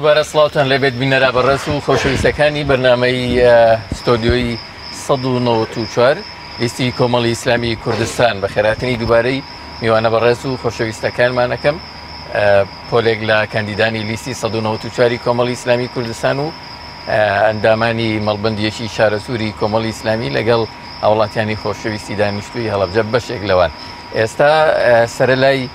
دووبارە سڵاوتان لەبێت بینەرا بەڕێز و خۆشەویستەکانی بەرنامەی ستۆدیۆی ١٩٤ لیستی کۆمەڵی ئیسلامی کوردستان بە خێراتنی دووبارەی میوانە بەڕێز و خۆشەویستەکانمانەکەم پۆلێک لە کاندیدانی لیستی ١٩٤ کۆمەڵی ئیسلامی کوردستان و ئەندامانی مەڵبەندیەکی شارە سووری کۆمەڵی ئیسلامی لەگەڵ هاوڵاتیانی خۆشەویستی دانیشتووی هەڵەبجە بەشێک لەوان. ئێستا سەرەلای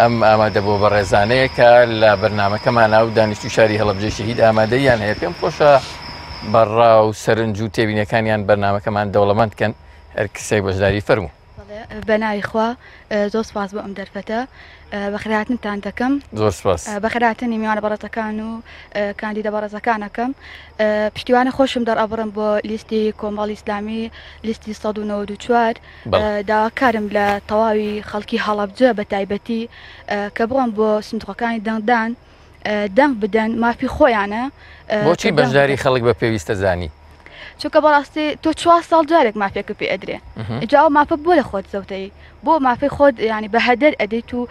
ئەم ئامادە بۆ بەڕێزانەیە کە لە بەرنامەکەمانە و دانیشتوی شاری هەڵەبجە شەهید ئامادەیان هەیە. پێم خۆشە بەڕا و سەرنج و تێبینەکانیان بەرنامەکەمان دەوڵەمەندکەن. هەر کەسێک بەشداری فەرموو. بەناوی خوا زۆر سپاس بۆ ئەم دەرفەتە بەخێراتنتان دەکەم. زۆر سپاس. بەخێراتنی میوانە بەڕێزەکان و کاندیدە بەڕێزەکانەکەم. پشتیوانە خۆشم دەرئەبڕم بۆ لیستی کۆمەڵی ئیسلامی لیستی ١٩٤ داواکارم لە تەواوی خەڵکی هەڵەبجە بە تایبەتی کە بڕۆم بۆ سندوقەکانی دەنگدان دەنگ بدەن مافی خۆیانە. بۆچی بەشداری خەڵک بە پێویستە زانی؟ چونکە بەڕاستی تۆ 4 ساڵ جارێک مافێکە پێ ئەدرێ ئجا ئەو مافە بۆ لە خۆت زەوتەی بۆ مافی خۆت ینی بە هەدەر ئەدەیت و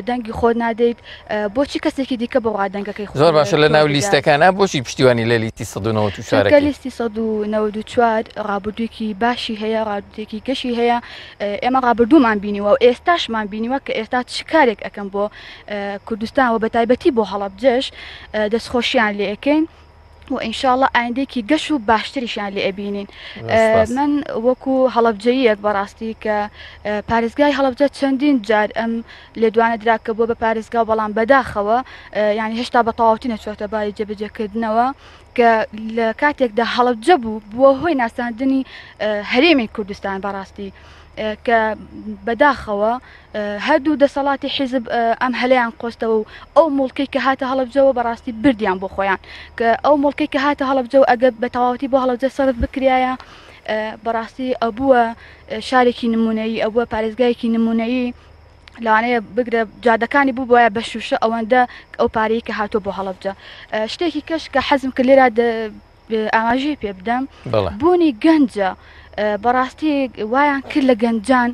دەنگی خۆت نادەیت بۆچی کەسێکی دیکە بە ڕادەنگەکەی زۆر باشە لە ناو لیستەکانە بۆچی پشتیوانی لە لیستی ١٩٤ لیستی ١٩૪ ڕابردوویەکی باشی هەیە ڕابردوویەکی گەشی هەیە. ئێمە ڕابردوومان بینیوە و ئێستاشمان بینیوە کە ئێستا چ کارێک ئەەکەم بۆ کوردستان و بە تایبەتی بۆ هەڵەبجەش دەستخۆشییان لێ ئەەکەین و ئینشاءڵڵە ئایندێکی گەش و باشتریشیان لێ ئەبینین. من وەکو هەڵەبجەیەک بەڕاستی کە پارێزگای هەڵەبجە چەندین جار ئەم لێدوانە دراکە بۆ بە پارێزگا بەڵام بەداخەوە ینی هێشتا بە تەواوەتی نەچۆتە باری جێبەجێکردنەوە کە لە کاتێکدا هەڵەبجە بوو بووە هۆی ناساندنی هەرێمی کوردستان بەڕاستی کە بەداخەوە هەردوو دەسەڵاتی حیزب ئەم هەلەیان قۆستەوە و ئەو مڵکەی کە هاتە هەڵەبجەوە بەڕاستی بردیان بۆ خۆیان کە ئەو مڵکەی کە هاتە هەڵەبجە و ئەگەر بە تەواوەتی بۆ هەڵەبجە سەرف بکرایە بەڕاستی ئەبووە شارێکی نمونەیی ئەوە پارێزگایەکی نمونەیی لەوانەیە بگرە جادەکانی بوو بۆیە بە شوشە ئەوەندە ئەو پارەی کە هاتۆ بۆ هەڵەبجە. شتێکی کەش کە حەزم کرد لێرە ئاماژەی پێ بدەم بوونی گەنجە بەڕاستی وایان کرد لە گەنجان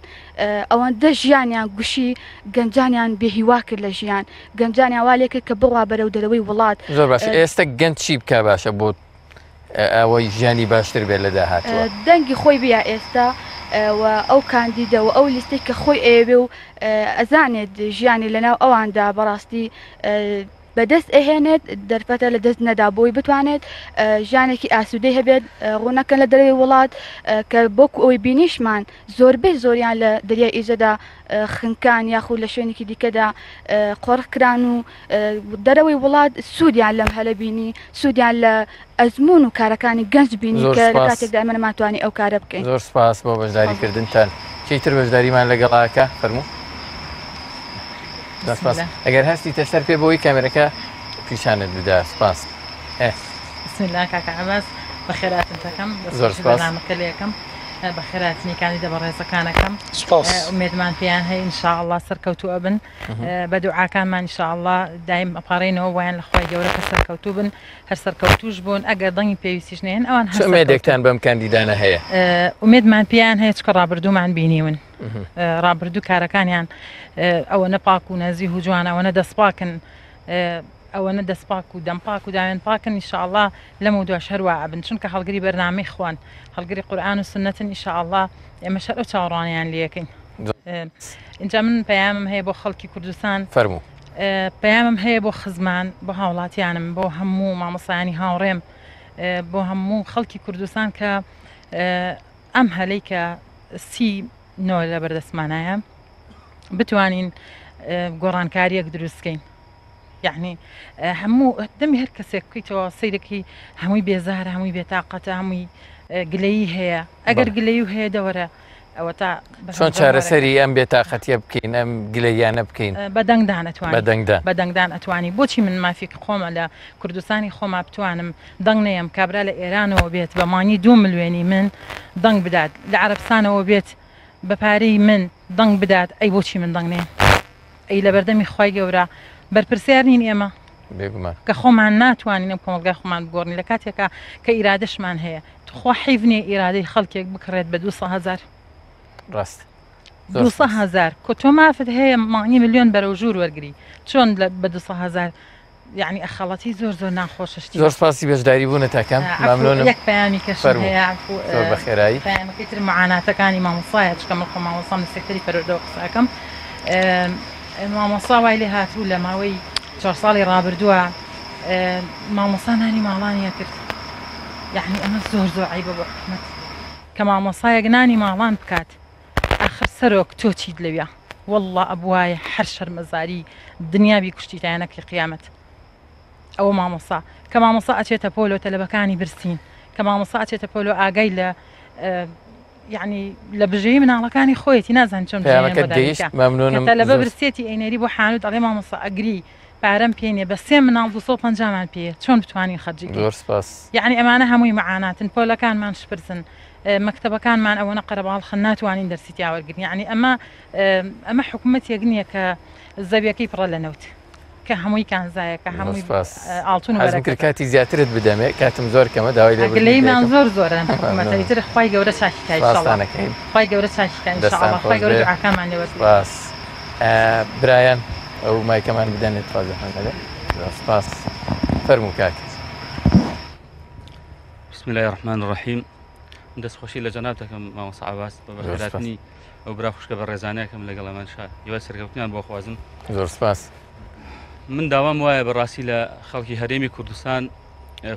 ئەوەندە ژیانیان گوشی گەنجانیان بێهیوا کرد لە ژیان گەنجانیان وا لێ کرد کە بڕوا بەرەو دەرەوەی وڵات. زۆر باش. ئێستا گەنج چی بکە باشە بۆ ئەوەی ژیانی باشتر بێت لە داهاتوە؟ دەنگی خۆی بیا ئێستا و ئەو کاندیدە و ئەو لیستی کە خۆی ئێوێ و ئەزانێت ژیانی لەناو ئەواندا بەڕاستی بەدەست ئەهێنێت دەرفەتە لە دەست نەدا بۆی بتوانێت ژیانێکی ئاسوودەی هەبێت ڕوونەکەن لە دەروی وڵات کە بۆکو ئەوی بینیشمان زۆربەی زۆریان لە دەریای ئیزەدا خنکان یاخود لە شوێنێکی دیکەدا قۆڕکران و دەرەوەی وڵات سوودیان لەم هەلە بینی سوودیان لە ئەزمون و کارەکانی گەنج بینی کە لە کاتێکدا ئێمە نەماتوانی ئەو کارە بکەین. زۆر سپاس بۆ بەشداریکردنتان. چیتر بەشداریمان لەگەڵاکە فەرموو؟ ئەگەر هەستی تەسەر پێ بۆی کامێرەکە پیشانت بدا. سپاس. بسم کاکە عەباس بەخێراتن دەکەم زۆر سپاس بەرنامەکە لێکم بەخێراتنی کاندیدە بەڕێزەکانەکەم ئومێدمان پێیان هەیە ئینشاءڵڵا سەرکەوتوو ئەبن بە دوعاکانمان ئینشاءڵڵا دایم ئەپارڕینەوە وایان لە خوای گەورە کە سەرکەوتوو بن هەر سەرکەوتوش بوون ئەگەر دەنگی پێویستیش نێن ئەوان ئومێدێکتان بەم کاندیدانە هەیە؟ ئومێدمان پێیان هەیە چکە ڕابردوومان بینیون ڕابردوو کارەکانیان ئەوەنە پاک و نەزیه و جوان ئەوەنە دەستپاکن ئەوەنە دەستپاک و دەمپاک و داوێن پاکن ئینشاءڵڵا لەمە دوای هەروە ئەبن چونکە هەڵگری بەرنامەی خوان هەڵگری قورئان و سنەتن ئینشاءڵڵا ئێمە شەر ئەو چاوەڕوانیان لێکەین. اینجا من پەیامم هەیە بۆ خەڵکی کوردستان فەرموو. پەیامم هەیە بۆ خزمان بۆ هاوڵاتیانم بۆ هەموو مامۆسایانی هاوڕێم بۆ هەموو خەڵکی کوردستان کە ئەم هەلەی کە نۆ لە بەردەستمانایە بتوانین گۆڕانکاریەک دروستکەین. یعنی هەموو دەمی هەر کەسێک بکەیتەوە سەیرەکەی هەمووی بێزارە هەمووی بێتاقەتە هەمووی گلەیی هەیە ئەگەر گلەی و هەیە دەوەرە ئەوە تا چۆن چارەسەری ئەم بێتاقەتیە بکەین ئەم گلەیانە بکەین؟ بەدەنگدان ئەتوانی. بۆچی من مافێک خۆمە لە کوردستانی خۆما بتوانم دەنگ نەیەم کابرا لە ئێرانەوە بێت بەمانی 2 ملیۆنی من دەنگ بدات لە عەرەبستانەوە بێت بە پارەی من دەنگ بدات ئەی بۆچی من دەنگ نێن؟ ئەی لە بەردەمی خوای گەورە بەرپرسیار نین ئێمە کە خۆمان ناتوانین ئەم کۆمەلگای خۆمان بگۆڕنی لە کاتێکە کە ئیرادەشمان هەیە خوا حیڤنێ ئیرادەی خەڵکێک بکڕێت بە 200,000 ڕاست 200,000 کە تۆ مافت هەیە مانی ملیۆن بەرەو ژوور وەرگری چۆن بە 200,000 یعنی ئەخەڵەتی زۆر ناخۆششتی زۆر سپاسی بەشداری بوونەتەکەم مەمنونم یەک پەیامی کەشم هەیە زۆر بەخێرایی پەیامەکەی تر معاناتەکانی مامۆسایە چکە من خۆ مامۆسام لە سێکتەری پەروەردەوە قساکەم مامۆسا وای لێ هاتوو لە ماوەی 4 ساڵی ڕابردووە مامۆسا نانی ماڵانیە کرد یعنی ئەمە زۆر عیبە بۆ حکومەت کە مامۆسایەک نانی ماڵان بکات ئاخر سەرۆک تۆ چیت لەوێ والله ئەبوایە هەر شەرمەزاری دنیابی کوشتیتانەکەی قیامەت ئەوە مامۆسا کە مامۆسا ئەچێتە پۆلۆ تەلەبەکانی برسین کە مامۆسا ئەچێتە پۆلۆ ئاگای لە یعنی لە بژێی مناڵەکانی خۆیەتی نازان چۆن تەلەبە برسێتی ئەینەری بۆ حانوت ئەڵێ مامۆسا ئەگری پارەم پێێنێ بە 3 مناڵ 250مان پێ چۆن بتوانین خەرجی یعنی ئەمانە هەمووی معاناتن پۆلەکانمان شپرسن مەکتەبەکانمان ئەوەنە قەرەباڵخە ناتوانین دەرسی تیاوەرگرن یعنی ئەمە حکوومەتێک نییە کە زەویەکەی پڕە لە نەوت کە هەمووی کانزایە کە هەمووی ئاڵتون وەرەکە کاتی زیاترت بدەمێ کاتم زۆر کەمە داوای لەگەلەیمان زۆرن حکوومەتەوەی خی گەورە چاکیکای خی گەورە چاکیکای خی گەورە دوعاکانمان لێوە برایان ئەو مایکەمان بدەنێت فازەخەنەوە سپاس فەرموو کاک بسم الله الرحمن الرحیم دەستخۆشی لە جەنابتەکەم مامۆستا عەباس بە بەخێرهاتنی ئەو برا خوشکە بە ڕێزانەیەکەم لەگەڵ ئەمان هیوای سەرکەوتنیان بۆ خوازم زۆر سپاس من داوام وایە بەڕاستی لە خەڵکی هەرێمی کوردستان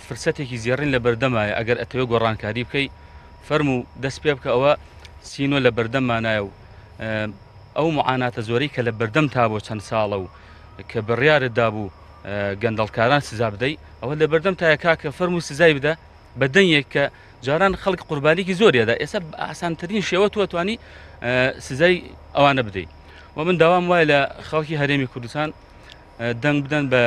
فرسەتێکی زێڕین لە بەردەمایە ئەگەر ئەتەوێ گۆڕانکاری بکەی فەرموو دەست پێ بکە ئەوە سینۆ لە بەردەممانایە و ئەو معاناتە زۆرەی کە لە بەردەم تا بۆ چەند ساڵە و کە بڕیارت دابوو گەندەڵکاران سزا بدەی ئەوە لە بەردەم تایە کاکە فەرموو سزای بدە بە دەنگێک کە جاران خەڵک قوربانیکی زۆریەدا ئێستا ئاسانترین شێوە توانی سزای ئەوانە بدەیت و من داوام وایە لە خەڵکی هەرێمی کوردستان دەنگ بدەن بە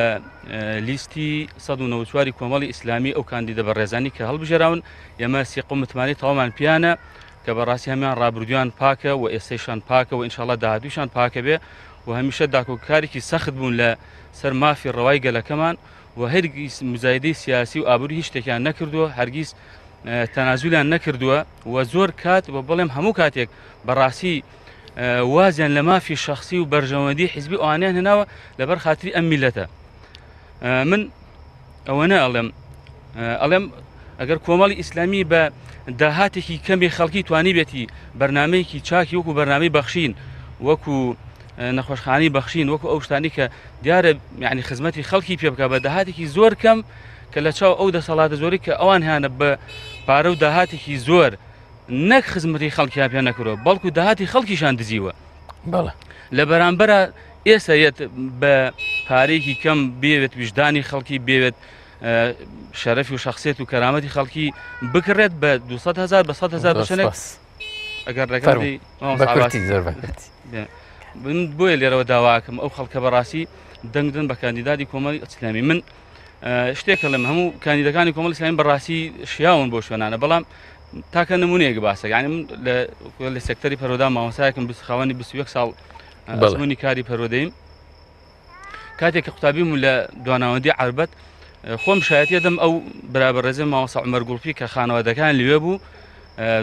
لیستی 1994 کۆمەڵی ئیسلامی ئەو کاندیدە بە ڕێزانی کە هەڵبژێراون ئێمە سێقم متمانی تەوامان پیانە کە بەڕاستی هەمیان ڕابردویان پاکە و ئێستەیشان پاکە و ئینشاڵڵا داهاتوویشان پاکە بێ و هەمیشە داکۆکارێکی سەخت بوون لە سەر مافی ڕەوای گەلەکەمان و هەرگیز مزایدەی سیاسی و ئابووری هیچ شتێکیان نەکردووە هەرگیز تەنازولیان نەکردووە و زۆر کات و بەڵێم هەموو کاتێک بەڕاستی وازیان لە مافی شخصی و بەرژەوەندی حیزبی ئەوانیان هێناوە لەبەر خاتری ئەم میلەتە من ئەوەنە ئەڵێم ئەگەر کۆمەڵی ئیسلامی بە داهاتێکی کەمی خەڵکی توانی بێتی بەرنمەیەکی چاکی وەکو بەرنامەی بەخشین وەکو نەخۆشخانەی بەخشین وەکو ئەو شتانی کە دیارە یعنی خزمەتی خەڵکی پێ بکە بە داهاتێکی زۆر کەم کە لە چاو ئەو دەسەڵاتە زۆری کە ئەوان هیانە بە پارە و داهاتێکی زۆر نەک خزمەتی خەڵکیان پێ نەکرۆ بەڵکو داهاتی خەڵکیشان دزیوە لە بەرامبەرە ئێستا بە پارێکی کەم بێوێت ویژدانی خەڵکی بێوێت شەرەفی و شخصێت و کەرامەتی خەڵکی بکڕێت بە 200,000 بە 100,000 بەشەنێک ئەگەر من بۆیە لێرەوە داواکەم ئەو خەڵکە بەڕاستی دەنگدن بە کاندیداتی کۆمەڵی ئیسلامی من شتێکە لەم هەموو کاندیدەکانی کۆمەڵی ئیسلامی بەڕاستی شیاون بۆ شوێنانە بەڵام تاکە نمونەیەک باسە یعنی من لە سێکتەری پەرۆدا مامۆسایەکم خاوەنی 21 ساڵ ئەزمموی کاری پەرۆدەیم کاتێک کە قوتابیم لە دواناوەندی عربەت خۆم شایەتە دەم ئەو برابەڕێزە مامۆستا عومەر گوڵپی کە خانەوادەکان لەوێ بوو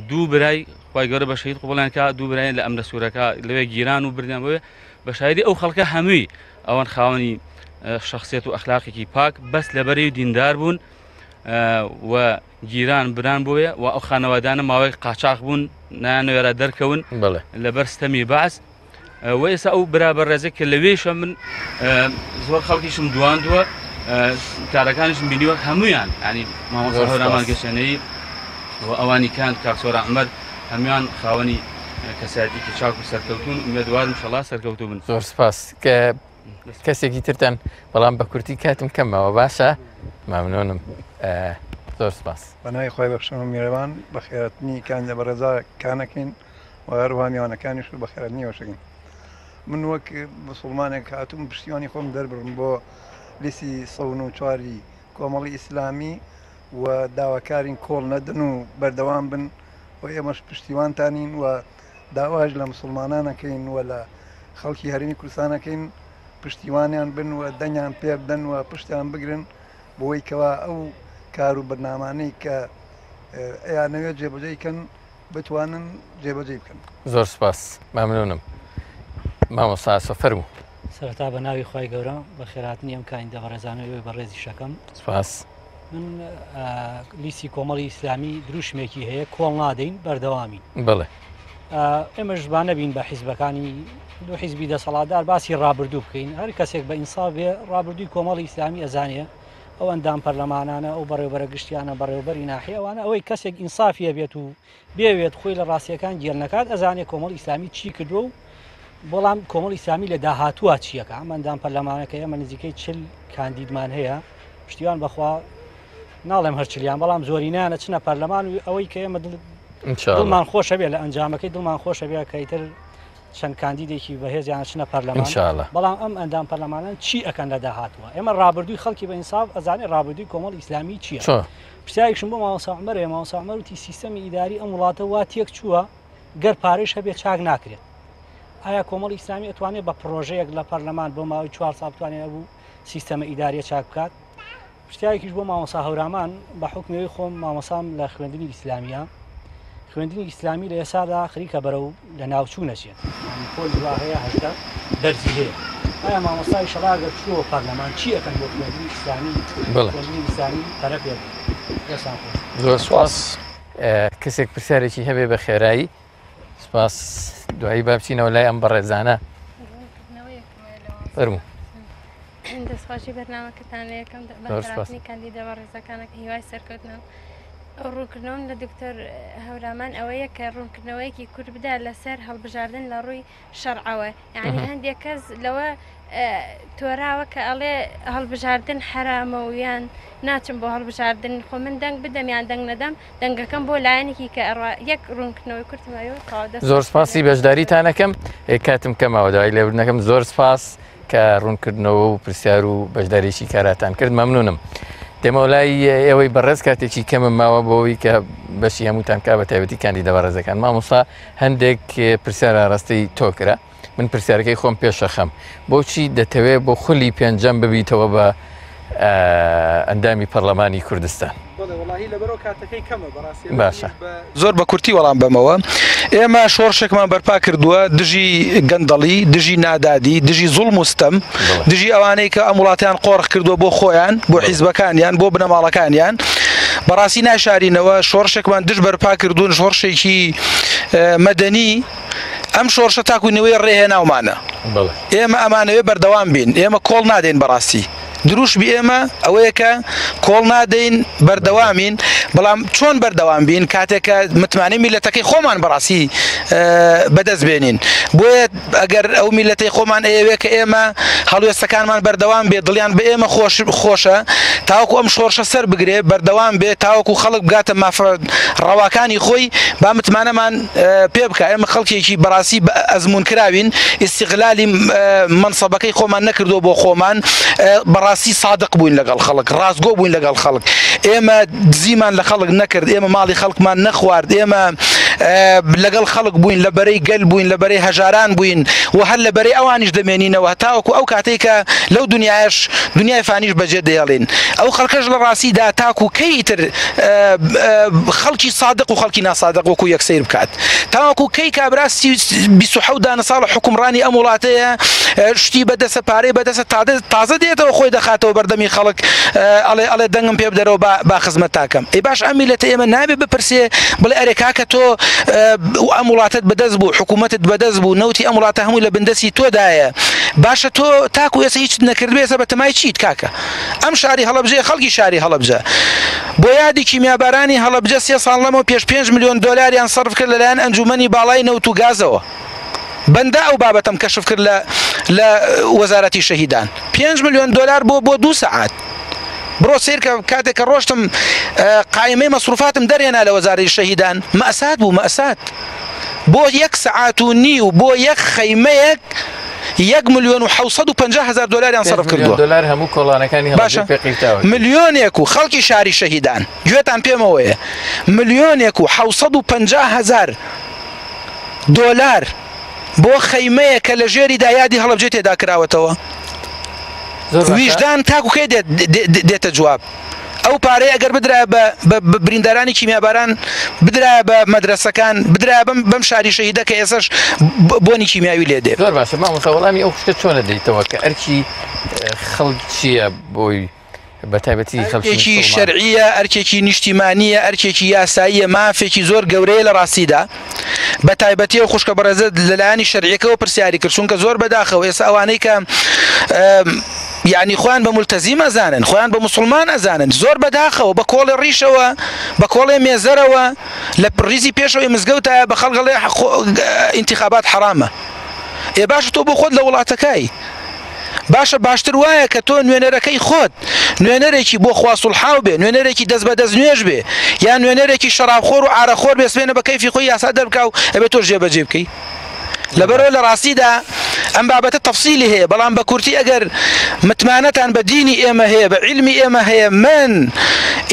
دوو برای خی گەورە بە شەهید قوبڵیان کا دوو برای لە ئەم لە سوورەکە لەوێ گیران و بردیان بوێ بە شایدی ئەو خەڵکە هەمووی ئەوان خاوەنی شخصیت و ئەخلاقێکی پاک بەس لەبەری دیندار بوون و گیران بران بووە و ئەو خانەوادانە ماوەی قاچاق بوون نانوێرە دەرکەون لەبەر ستەمی باس و ئێستا ئەو برابەڕێزێک کە لەوێشە من زۆر خەڵکیشم دواندووە کارەکانیشم بینیوە هەمویان ینی مامۆستا هەورامان گەشتێنەی و ئەوانی کان کاکسۆرە ئەحمەد هەمویان خاوەنی کەسایەتێکی چاک و سەرکەوتون ئومێدوارم ئینشەڵڵا سەرکەوتوو بن زۆر سپاس کە کەسێکی ترتان بەڵام بە کورتی کاتم کەمەوە باشە مەمنونم زۆر سپاس بەنای خۆی بەخشەوە میێرەوان بە خێرەتنی کاندە بەڕێزا کانەکەین و هەروە میوانەکانیش بە خێرەتنیەوە شەکەین من وەک مسڵمانێک هاتووم پشتیوانی خۆم دەربڕم بۆ لیستی 1994 کۆمەڵی ئیسلامی و داواکارین کۆڵ نەدن و بەردەوام بن و ئێمەش پشتیوانتانین و داواش لە مسلمانانەکەین و لە خەڵکی هەرێمی کوردستانەکەین پشتیوانیان بن و دەنگیان پێ بدەن و پشتیان بگرن بۆی کەوا ئەو کار و بەرنامانەی کە ئەیانەوێت جێبەجێکەن بتوانن جێبەجێ بکەن. زۆر سپاس مەمنونم مامۆستا فەرموو. سەرەتا بە ناوی خی گەورە بە خێراتنی ئەم کایندا بەڕێزانەوەی بە ڕێزی شەکەم سپاس من لیستی کۆمەڵی ئیسلامی دروشمێکی هەیە کۆڵ نادەین بەردەوامی بڵێ ئێمەش با نەبین بە حیزبەکانی دو حیزبی دەسەڵاتدار باسی ڕابردوو بکەین هەر کەسێک بە ئینساف بێ ڕابردووی کۆمەڵی ئیسلامی ئەزانێ ئەو ئەندام پەرلەمانانە ئەو بەڕێوبەرە گشتیانە بەڕێوبەری ناحیەوانە ئەوەی کەسێک ئینسافیە بێت و بێوێت خۆی لە ڕاستیەکان گێر نەکات ئەزانێ کۆمەڵی ئیسلامی چی کردو و بەڵام کۆمەڵی ئیسلامی لە داهاتووە چیەکە ئەم ئەندام پەرلەمانەکە ئێمە نزیکەی 40 کاندیدمان هەیە پشتیوان بەخوا ناڵێم هەرچلیان بەڵام زۆرینیانە چنە پەرلەمان و ئەوەی کە ئێمە دڵمان خۆشە بێت لە ئەنجامەکەی دڵمان خۆشە بێت کە ئیتر چەند کاندیدێکی بەهێزیان چنە پەرلەمان بەڵام ئەم ئەندام پەرلەمانان چی ئەکەن لە داهاتوە ئێمە ڕابردووی خەڵکی بە ئینساف ئەزانێ ڕابردووی کۆمەڵ ئیسلامی چییە پرسیارێکشم بۆ مامۆستا عومەرێ مامۆستا عومەر وتی سیستەمی ئیداری ئەم وڵاتە وا تێک چووە گەر پارەش هەبێ چاک ناکرێت ئایا کۆمەڵ ئیسلامی ئەتوانێت بە پرۆژەیەک لە پەرلەمان بۆ ماوەی 4 ساڵ بتوانێت ئەبوو سیستەمە ئیداریە چاک بکات پرسیارێکیش بۆ مامۆستا هەورامان بە حکمەوەی خۆم مامۆسام لە خوێندنی ئیسلامیە خوێندنی ئیسلامی لە ئێسادا خەریکە بەرە و لە ناوچوو نەچێت پۆلی وا هەیە هەشتا دەرزی هەیە ئایا مامۆستای شەڵاگەر چووە پەرلەمان چی ئەکەن بۆ خوێندنی ئیسلامی خوێندنی ئیسلامی تەرەفێت دەستان خۆش زۆر سپاس کەسێک پرسیارێکی هەبێ بە خێرایی سپاس دوایی با بچینەوە لای ئەم بەڕێزانە فەرموو دەستخواشی بەرنامەکەتان لە یەکەم بەڕاستی کاندیدا بە ڕێزەکانەکە هیوای سەرکەوتنەوە ئەو ڕوونکردنەوەم لە دکتۆر هەورامان ئەوەیە کە ڕوونکردنەوەیەکی کورد بدا لەسەر هەڵبژاردن لە ڕووی شەرعەوە یعنی هەندێک کەس لەوە تۆراوە کە ئەڵێ هەڵبژاردن حرامە و یان ناچم بۆ هەڵبژاردن خۆ من دەنگ بدەم یان دەنگ نەدەم دەنگەکەم بۆ لایەنێکی کە یەک ڕوونکردنەوەی کورتمەوە زۆر سپاسی بەشداریتانەکەم کاتم کەمەوە داوای لێبوردنەکەم زۆر سپاس کە ڕوونکردنەوە و پرسیار و بەشداریشی کاراتان کرد مەمنونم دێمە لای ئێوەی بەڕێز کاتێکی کەمم ماوە بۆەوەی کە بەشی هەمووتان کا بە تایبەتی کاندیدا بەڕێزەکان مامۆستا هەندێک پرسیارە ڕاستی تۆکرا من پرسیارەکەی خۆم پێشەخەم بۆچی دەتەوێت بۆ خولی پێنجەم ببیتەوە بە ئەندامی پەرلەمانی کوردستان باشە زۆر بە کورتی وەڵام بەمەوە ئێمە شۆڕشێکمان بەرپا کردووە دژی گەندەڵی دژی نادادی دژی زوڵم وستەم دژی ئەوانەی کە ئەم وڵاتیان قۆڕخ کردووە بۆ خۆیان بۆ حیزبەکانیان بۆ بنەماڵەکانیان بەڕاستی ناشارینەوە شۆڕشێکمان دژ بەرپا کردوون شۆڕشێکی مەدەنی ئەم شۆڕشە تاکوونەوەی ڕێهێناومانە ئێمە ئەمانەوێ بەردەوام بین ئێمە کۆڵ نادەین بەڕاستی دروش بی ئێمە ئەوەیە کە کۆڵ نادەین بەردەوامین بەڵام چۆن بەردەوام بین کاتێکە متمانەی میلەتەکەی خۆمان بەڕاستی بەدەست بێنین بۆیە ئەگەر ئەو میلەتەی خۆمان ئەوەیە کە ئێمە هەڵوێستەکانمان بەردەوام بێت دڵیان بە ئێمە خۆشە تاوەکو ئەم شۆڕشە سەر بگرێ بەردەوام بێت تاوەکو خەڵک بگاتە مافە ڕەواکانی خۆی با متمانەمان پێ بکە ئێمە خەڵکێکی بەڕاستی ئەزمون کراوین ئیستیغلالی منسەبەکەی خۆمان نەکردو بۆ خۆمان بەڕاستی سادق بووین لەگەڵ خەڵک ڕاستگۆ بووین لەگەڵ خەڵک ئێمە دزیمان لە خەڵک نەکرد ئێمە ماڵی خەڵکمان نەخوارد ئێمە لەگەڵ خەڵک بووین لەبەرەی گەل بووین لەبەرەی هەژاران بووین و هەر لەبەرەی ئەوانیش دەمێنینەوە تاوەکو ئەو کاتێک کە لەو دنیاش دنیای فانیش بەجێ دەیەڵێن ئەو خەڵکەش لە ڕاستیدا تاکو کەیتر خەڵکی صادق و خەڵکی ناسادق وەکو یەکسەیر بکات تاوەکو کەی کابراسی 27 دانە ساڵ حکومڕانی ئەم وڵاتەیە شتی بەدەسە پارەی بەدەسە تازە دێتەوە خۆی دەخاتەوە بەردەمی خەڵک ئەڵێ دەنگم پێ بدەرەوە با خزمەت تاکەم ئەی باش ئەم میلەتە ئێمە نابێ بپرسێ بڵێ ئەرێ کاکە تۆ ئەم وڵاتت بەدەست بوو حکوومەتت بەدەست بوو نەوتی ئەم وڵاتە هەمووی لە بندەسی تۆدایە باشە تۆ تاکو ئێستا هیچ نەکردبێسە بە تەمای چیت کاکە ئەم شاری هەڵەبجە خەڵکی شاری هەڵەبجە بۆ یادی کیمیابارانی هەڵەبجە 3 ساڵ لەمەوە پێش 5 ملیۆن دۆلاریان سەرف کرد لەلایەن ئەنجومەنی باڵای نەوت و گازەوە بەندا ئەو بابەتم کەشف کرد لە وەزارەتی شەهیدان 5 ملیۆن دۆلار بۆ 2 سەعات بڕۆ سیر کە کاتێک کە ڕۆشتم قایمەی مەسروفاتم دەرێنا لە وەزارەتی شەهیدان مەئسات بوو مەئسات بۆ 1 سەعات و نیو بۆ یەک خەیمەیەک 1,750,000 دۆلاریان سەرف کردووە دۆلار هەموو کۆڵانەکانی هەڵگرتاوە ملیۆنێک و خەڵکی شاری شەهیدان گوێتان پێمەوەیە 1,750,000 دۆلار بۆ خەیمەیە کە لە ژێری دایادی هەڵەبجێ تێدا کراوەتەوە ویژدان تاکو کێ دێتە جواب ئەو پارەی ئەگەر بدرا بە بریندارانی کیمیاباران بدرا بە مەدرسەکان بدرا بەم شاری شەهیدە کە ئێسش بۆنی کیمیاوی لێ دێ. زۆر باشە مامۆستا وەڵامی ئەو شتە چۆنە دەیتەوە کە ئەرکی خەڵک چییە بۆی بەتایبەتی خەڵکێکی شەرعیە، ئەرکێکی نیشتیمانیە، ئەرکێکی یاساییە، مافێکی زۆر گەورەیە لە ڕاستیدا بە تایبەتی و خوشکە بەڕێزە لەلایەنی شەرعیەکەەوە پرسیاری کرد چونکە زۆر بەداخەوە ئێستا ئەوانەی کە یعنی خۆیان بە مولتەزیم ئەزانن، خۆیان بە موسڵمان ئەزانن، زۆر بەداخەوە بە کۆڵی ڕیشەوە بە کۆڵێ مێزەرەوە لە ڕیزی پێشەوەی مزگەوتە بە خەڵگەڵێ ئینتیخابات حرامە. باشە تۆ بۆ خۆت لە وڵاتەکەی باشە باشتر وایە کە تۆ نوێنەرەکەی خۆت نوێنەرێکی بۆ خواسوڵحاو بێ، نوێنەرێکی دەست بە دەست نوێژ بێ، یان نوێنەرێکی شەرابخۆر و ئارەخۆر بێ سوێنە بە کەیفی خۆی یاسا دەربکا و ئەبێت تۆ جێبەجێ بکەی. لەبەرەوە لە ڕاستیدا ئەم بابەتە تەفسیلی هەیە، بەڵام بە کورتی ئەگەر متمانەتان بە دینی ئێمە هەیە بە عیلمی ئێمە هەیە من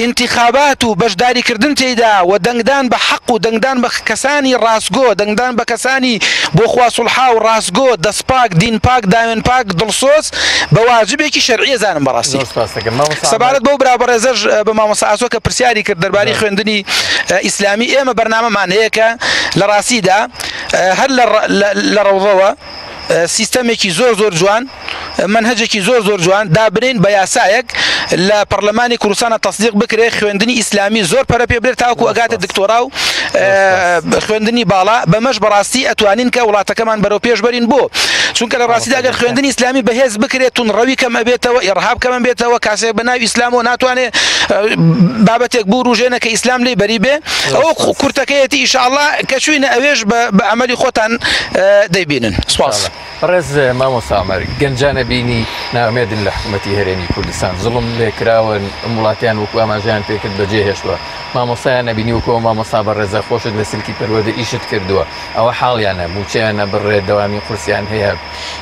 انتخابات و بەشداریکردن تێیدا و دەنگدان بە حەق و دەنگدان بە کەسانی ڕاستگۆ، دەنگدان بە کەسانی بۆ خواسوڵحا و ڕاستگۆ دەستپاک دین پاک داوێن پاک دڵسۆز بە واجبێکی شەرعیە زانم بەڕاستی. سەبارەت بەو برا بەڕێزەش بە مامۆستا ئاسۆ کە پرسیاری کرد دەربارەی خوێندنی ئیسلامی ئێمە بەرنامەمان هەیە کە لە ڕاستیدا هەر لە ڕەوضەوە سیستەمێکی زۆر جوان منهجێکی زۆر جوان دابنین بە یاسایەک لە پەرلەمانی کوردستانە تەصدیق بکرێ خوێندنی ئیسلامی زۆر پەرە پێ بێت تاوەکو ئەگاتە دکتۆرا و خوێندنی باڵا بەمەش بەڕاستی ئەتوانین کە وڵاتەکەمان بەرەو پێش بەرین بۆ چونکە لە ڕاستیدا ئەگەر خوێندنی ئیسلامی بەهێز بکرێت تونڕەوی کەم ئەبێتەوە ئێڕهاب کەم بێتەوە کاسێک بە ناوی ئیسلامەوە ناتوانێت بابەتێک بوو ڕوژێنە کە ئیسلام لێ بەری بێ ئەو کورتەکەیەتی ئینشاءالله کە چوینە ئەوێش بە عەمەلی خۆتان دەیبینن. سوپاس. ڕێز مامۆستا عومەر گەنجانە بینی ناومێدن لە حکوومەتی هەرێمی کوردستان زوڵم لێکراون وڵاتیان وەکو ئاماژیان پێکرد بەجێ هێشتووە مامۆستایان نەبینی وەکو مامۆستا بەڕێزە خۆشت لە سلکی پەروەردە ئیشت کردووە ئەوە حاڵیانە موچیانە بڕێ دەوامی قورسیان هەیە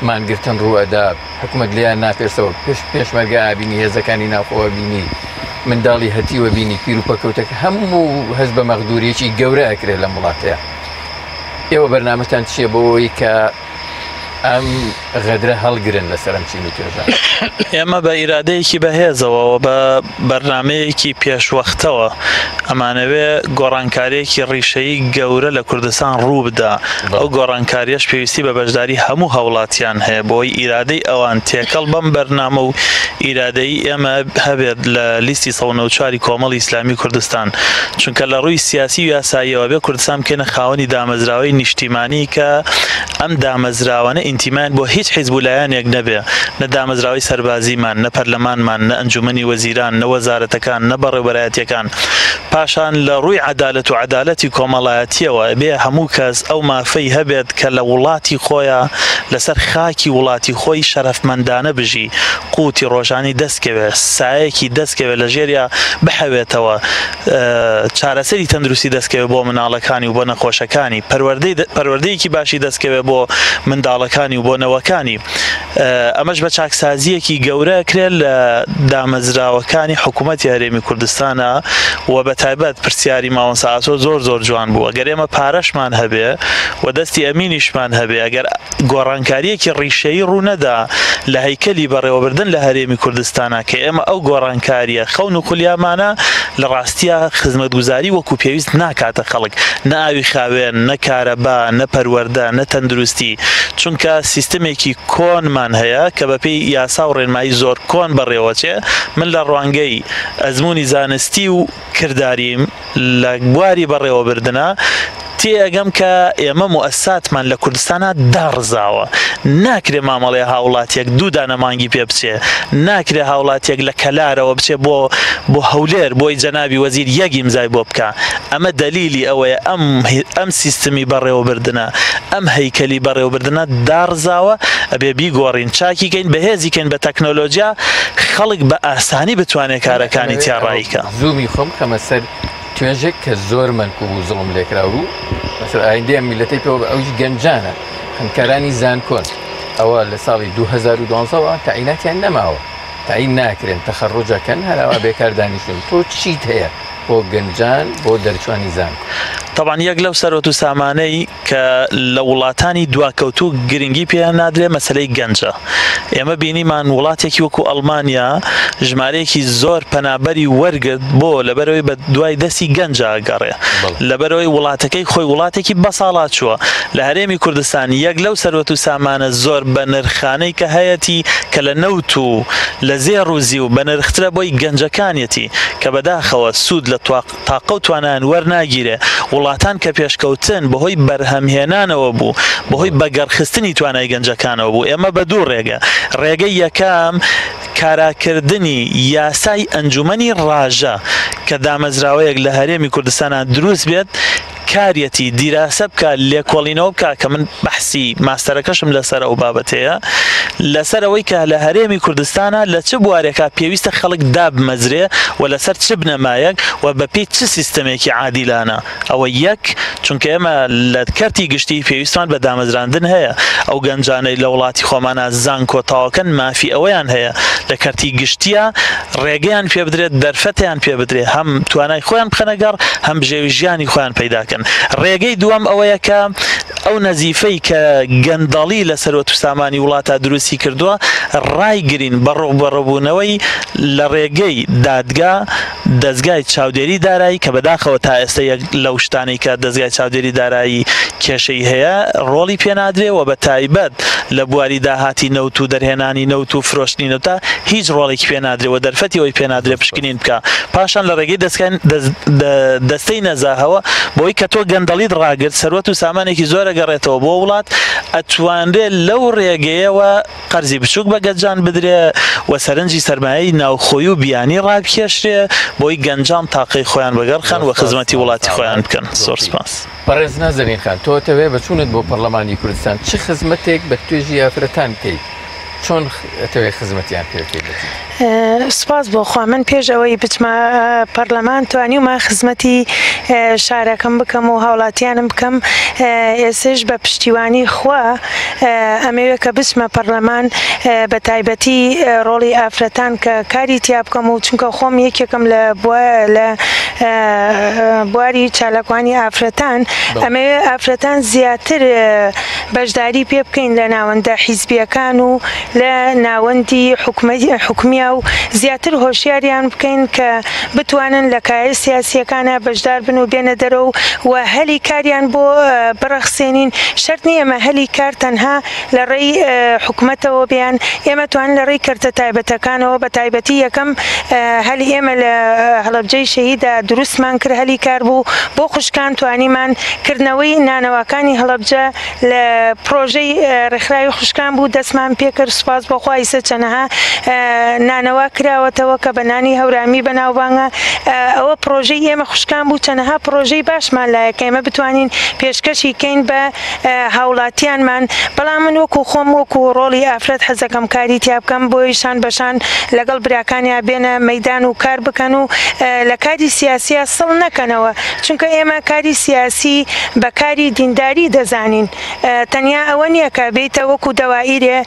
مانگرتن ڕوئەدا حکوومەت لیان ناپێرسەوە پێشمەرگە ئابینی هێزەکانی ناوخۆوە بینی منداڵی هەتیوە بینی پیر و پەکەوتەکە هەموو هەست بە مەغدوریەکی گەورە ئەکرێت لە وڵاتەیە. ئێوە بەرنامەتان چییە بۆەوەی کە ئەم غەدرە هەڵگرن لەسەر ئەم چین و توێژان؟ ئێمە بە ئیرادەیەکی بەهێزەوە بە بەرنمەیەکی پێشوەختەوە ئەمانەوێ گۆڕانکاریەکی ڕیشەی گەورە لە کوردستان ڕوو بدا. ئەو گۆڕانکاریەش پێویستی بە بەشداری هەموو هەوڵاتیان هەیە بۆی ئیرادەی ئەوان تێکەڵ بەم بەرنامە و ئیرادەی ئێمە هەبێت لە لیستی 194 کۆمەڵی ئیسلامی کوردستان چونکە لە ڕووی سیاسی و یاساییەوە بێ کوردستان بکەنە خاوەنی دامەزراوەی نیشتیمانی کە ئەم دامەزراوانە ئینتیمان بۆ هیچ حیزبولایەنێک نەبێ، نە دامەزراوی سەربازیمان، نە پەرلەمانمان، نە ئەنجومەنی وەزیران، نە وەزارەتەکان، نە بەڕێوەبەرایەتیەکان. پاشان لە ڕووی عەدالەت و عەدالەتی کۆمەڵایەتیەوە بێ هەموو کەس ئەو مافەی هەبێت کە لە وڵاتی خۆیان لەسەر خاکی وڵاتی خۆی شەرەفمەندانە بژی، قوتی ڕۆژانی دەستکەوێت، سایەکی دەستکەوێت لە ژێریا بحەوێتەوە، چارەسەری تەندروستی دەستکەوێت بۆ مناڵەکانی و بۆ نەخۆشەکانی، پەروەردەیەکی باشی دەستکەوێت بۆ منداڵەکانی و بۆ نەوەکانی. ئەمەش بە چاکسازیەکی گەورە کرێت لە دامەزراوەکانی حکوومەتی هەرێمی کوردستانە و بە تایبەت پرسیاری مامۆستا ئاسۆ زۆر جوان بوو. ئەگەر ئێمە پارەشمان هەبێ و دەستی ئەمینیشمان هەبێ ئەگەر گۆڕانکاریەکی ڕیشەیی ڕوونەدا لە هەیکەلی بەڕێوەبردن لە هەرێمی کوردستانە کە ئێمە ئەو گۆڕانکاریە خەون و خولیامانە لە ڕاستیە خزمەتگوزاری وەکو پێویست ناکاتە خەڵک، نە ئاوی خاوێن، نە کارەبا، نە پەروەردە، نە تەندروستی، چونکە سیستمێکی کۆنمان هەیە کە بەپێی یاسا و ڕێنمایی زۆر کۆن بەڕێوەچێ. من لە ڕوانگەی ئەزمموی زانستی و کردداریم لە بواری بەڕێوەبردنە تێگەم کە ئێمە موئەسساتمان لە کوردستانە داڕزاوە، ناکرێ مامەڵێ هاوڵاتیەک دوو دانە مانگی پێ بچێ، ناکرێ هاوڵاتیەک لە کەلارەوە بچێ بۆ هەولێر بۆی جەنابی وەزیر یەک ئیمزای بۆ بکە. ئەمە دەلیلی ئەوەیە ئەم سیستمی بەڕێوەبردنە، ئەم هەیکەلی بەڕێوەبردنە داڕزاوە، ئەبێ بیگۆڕین، چاکیکەین، بەهێزیکەین بە تەکنۆلۆژیا، خەڵک بە ئاسانی بتوانێت کارەکانی تیاڕاییکە. زوومی خۆم خەمە سەر توێژێک کە زۆر منکوب و زڵم لێکراوە مەسەر ئایندەیە میلەتەی پێوە ئەوش گەنجانە خوێندکارانی زانکۆن ئەوە لە ساڵی 2012 تاعیناتیان نەماوە، تعین ناکرێن، تەخەڕوجەکەن هەراوا بێکار دانیشتن. تۆ چیت هەیە بۆ گەنجان بۆ دەرچوانی زان. طبعا یەک لەو سەرۆت و سامانەی کە لە وڵاتانی دواکەوتوو گرنگی پێ نادرێ مەسلەی گەنجە. ئێمە بینیمان وڵاتێکی وەکو ئەڵمانیا ژمارەیەکی زۆر پەنابەری وەرگرت بۆ لەبەرەوەی بە دوای دەستی گەنج ئاگەڕێ، لەبەرەوەی وڵاتەکەی خۆی وڵاتێکی بەساڵات چووە. لە هەرێمی کوردستان یەک لەو سەرۆت و سامانە زۆر بە نرخانەی کە هەیەی کە لە نەوت و لە زێڕ و زی و بە نرخترە بۆی گەنجەکانیەتی کە بەداخەوە سوود لە تاقە و توانان وەرناگیرێ. وڵاتان کە پێشکەوتن بەهۆی بەرهەمهێنانەوە بوو، بەهۆی بەگەڕخستنی توانای گەنجەکانەوە بوو. ئێمە بە دوو ڕێگە، ڕێگەی یەکەم کاراکردنی یاسای ئەنجومەنی ڕاژە کە دامەزراوەیەک لە هەرێمی کوردستانە دروست بێت، کارەتی دیراسە بکە، لێکۆڵینەوە بکە کە من بەحسی ماستەرەکەشم لەسەر ئەو بابەتەیە، لەسەر ئەوەی کە لە هەرێمی کوردستانە لە چ بوارێکە پێویستە خەڵک دابمەزرێ و لەسەر چ بنەمایەک و بەپێی چ سیستەمێکی عادیلانە. ئەوە یەک، چونکە ئێمە لە کەرتی گشتی پێویستمان بە دامەزراندن هەیە. ئەو گەنجانەی لە وڵاتی خۆمانە زان کۆتاوەکەن مافی ئەوەیان هەیە لە کەرتی گشتیە، ڕێگەیان پێ بدرێت، دەرفەتیان پێ بدرێت، هەم توانای خۆیان بخەنەگەڕ، هەم بژێوی ژیانی خۆیان پەیداکەن. ڕێگەی دووەم ئەوەیە کە ئەو نەزیفەی کە گەندەڵی لە سەرۆت و سامانی وڵاتە دروستی کردووە ڕایگرین بەڕۆبوونەوەی لە ڕێگەی دادگا، دەستگای چاودێری دارایی کە بەداخەوە تا ئێستا یەک لەو شتانی کە دەستگای چاودێری دارایی کێشەی هەیە ڕۆڵی پێنادرێ و بە تایبەت لە بواری داهاتی نەوت و دەرهێنانی نەوت و فرۆشتنی نەوتە هیچ ڕۆڵێکی پێنادرێەوە، دەرفەتی ئەوی پێنادرێ پشکنین بکە. پاشان لە ڕێگەی دەستەی نەزاهەوە بۆی کە تۆ گەندەڵیت ڕاگرت، سەرۆت و سامانێکی زۆرە گەڕێتەوە بۆ وڵات، ئەتوانرێت لەو ڕێگەیەوە قەرزی بچووک بە گەنجان بدرێ و سەرنجی سەرمایەی ناوخۆی و بیانی ڕاکێشرێ بۆی گەنجان تاقەی خۆیان بەگەڕخەن و خزمەتی وڵاتی خۆیان بکەن. زۆر سپاس. بەڕێز نازەنین خان، تۆ دەوێ بچوونت بۆ پەرلەمانی کوردستان چ خزمەتێک بە توێژی ئافرەتان بکەیت؟ چۆن ئەتەوێ خزمەتیان پێ بکەیت؟ سپاس بۆ خوا، من پێش ئەوەی بچمە پەرلەمان توانیومە خزمەتی شارەکەم بکەم و هاوڵاتیانم بکەم. ئێسش بە پشتیوانی خوا ئەمەوێت کە بچمە پەرلەمان بە تایبەتی ڕۆڵی ئافرەتان کە کاری تیا بکەم و چونکە خۆم یەکێکم لە بواری چالاکوانی ئافرەتان، ئەمەوێ ئافرەتان زیاتر بەشداری پێ بکەین لە ناوەندە حیزبیەکان و لە ناوەندی حکومیە و زیاتر هۆشیاریان بکەین کە بتوانن لە کایە سیاسیەکانە بەشدار بن و بێنە دەرەوە و هەلی کاریان بۆ بڕەخسێنین. شەرت نیە ئێمە هەلی کار تەنها لە ڕێی حکوومەتەوە بیان، ئێمە توانین لە ڕێی کەرتە تایبەتەکانەوە بە تایبەتی یەکەم هەلی ئێمە لە هەڵەبجەی شەهیدا دروستمان کرد، هەلی کار بوو بۆ خوشکان، توانیمان کردنەوەی نانەوەکانی هەڵەبجە لە پرۆژەی ڕێکخراوی خوشکان بوو دەستمان پێکرد. سوپاس بۆخوا ئیسە چەنەها نانەوە کراوەتەوە کە بە نانی هەورامی بەناوبانگە. ئەوە پرۆژەی ئێمە خوشکان بوو، چەنەها پرۆژەی باشمان لایەکە ئێمە بتوانین پێشکەشی کەین بە هاوڵاتیانمان. بەڵام من وەکو خۆم وەکو ڕۆڵی ئافرەت حەزەکەم کاری تیا بکەم بۆی شان بەشان لەگەڵ براکانیان بێنە مەیدان و کار بکەن و لە کاری سیاسیە سڵ نەکەنەوە، چونکە ئێمە کاری سیاسی بە کاری دینداری دەزانین. تەنیا ئەوە نییە کە بێتە وەکو دەوائیرێ